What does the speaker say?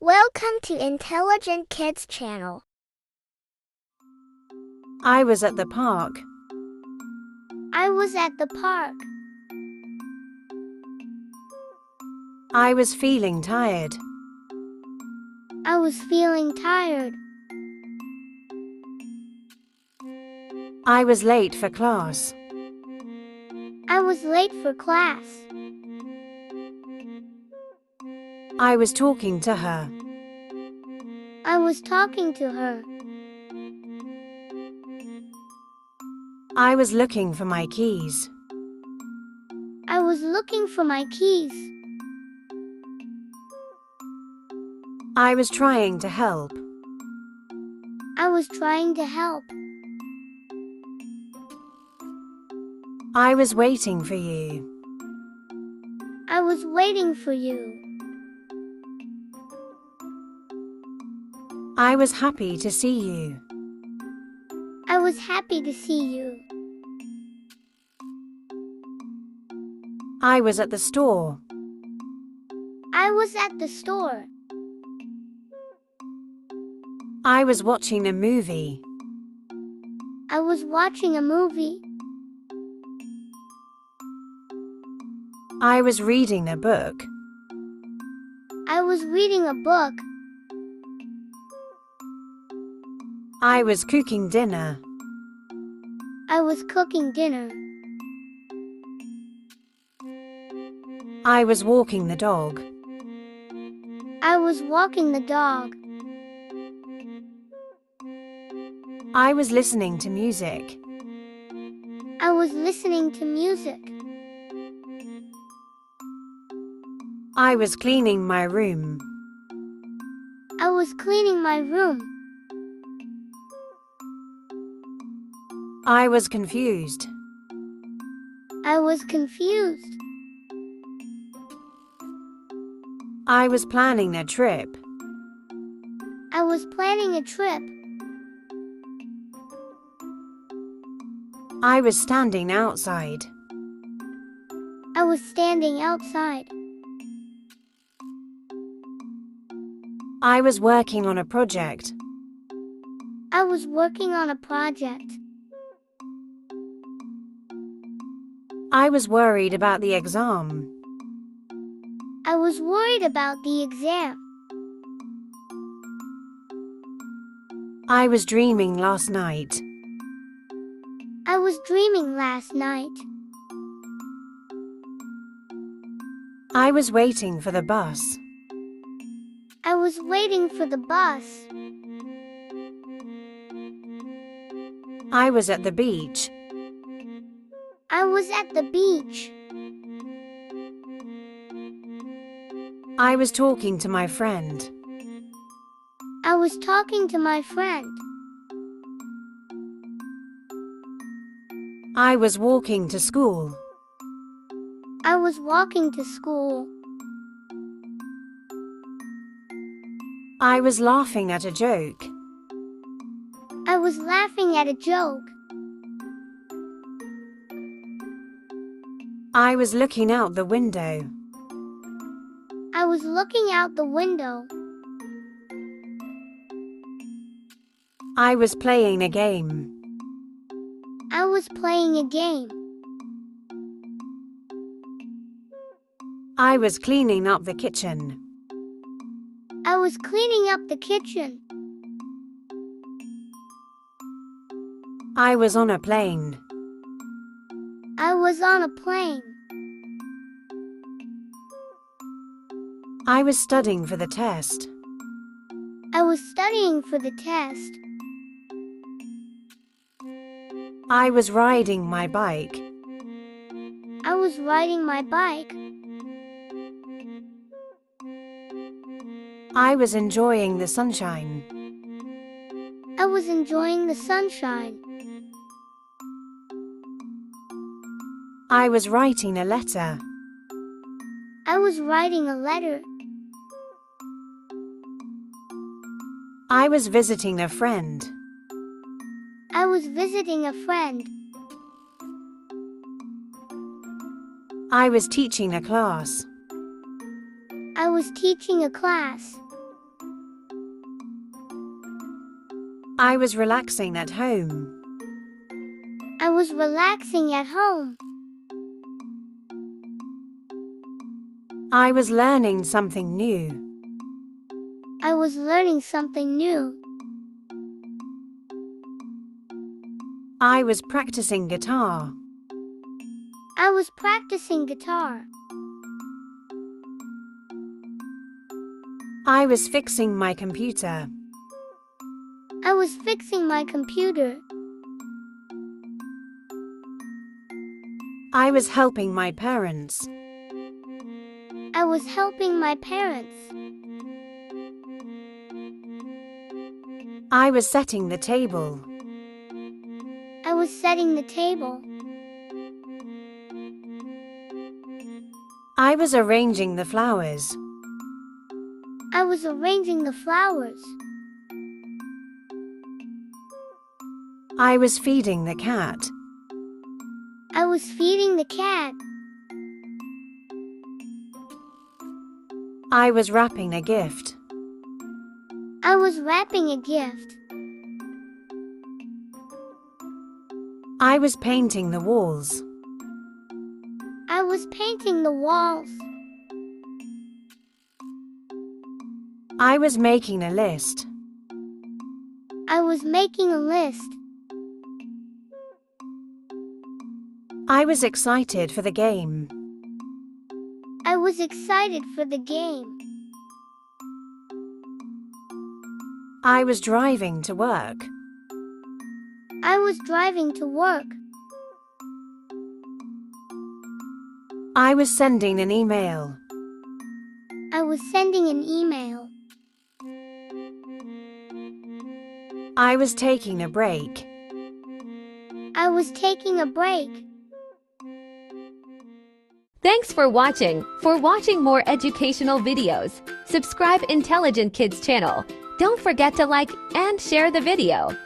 Welcome to Intelligent Kids channel. I was at the park. I was at the park. I was feeling tired. I was feeling tired. I was late for class. I was late for class. I was talking to her. I was talking to her. I was looking for my keys. I was looking for my keys. I was trying to help. I was trying to help. I was waiting for you. I was waiting for you. I was happy to see you. I was happy to see you. I was at the store. I was at the store. I was watching a movie. I was watching a movie. I was reading a book. I was reading a book. I was cooking dinner. I was cooking dinner. I was walking the dog. I was walking the dog. I was listening to music. I was listening to music. I was cleaning my room. I was cleaning my room. I was confused. I was confused. I was planning a trip. I was planning a trip. I was standing outside. I was standing outside. I was working on a project. I was working on a project. I was worried about the exam. I was worried about the exam. I was dreaming last night. I was dreaming last night. I was waiting for the bus. I was waiting for the bus. I was at the beach. I was at the beach. I was talking to my friend. I was talking to my friend. I was walking to school. I was walking to school. I was laughing at a joke. I was laughing at a joke. I was looking out the window. I was looking out the window. I was playing a game. I was playing a game. I was cleaning up the kitchen. I was cleaning up the kitchen. I was on a plane. I was on a plane. I was studying for the test. I was studying for the test. I was riding my bike. I was riding my bike. I was enjoying the sunshine. I was enjoying the sunshine. I was writing a letter. I was writing a letter. I was visiting a friend. I was visiting a friend. I was teaching a class. I was teaching a class. I was relaxing at home. I was relaxing at home. I was learning something new. I was learning something new. I was practicing guitar. I was practicing guitar. I was fixing my computer. I was fixing my computer. I was helping my parents. I was helping my parents. I was setting the table. I was setting the table. I was arranging the flowers. I was arranging the flowers. I was feeding the cat. I was feeding the cat. I was wrapping a gift. I was wrapping a gift. I was painting the walls. I was painting the walls. I was making a list. I was making a list. I was excited for the game. I was excited for the game. I was driving to work. I was driving to work. I was sending an email. I was sending an email. I was taking a break. I was taking a break. Thanks for watching. For watching more educational videos, subscribe Intelligent Kids channel. Don't forget to like and share the video.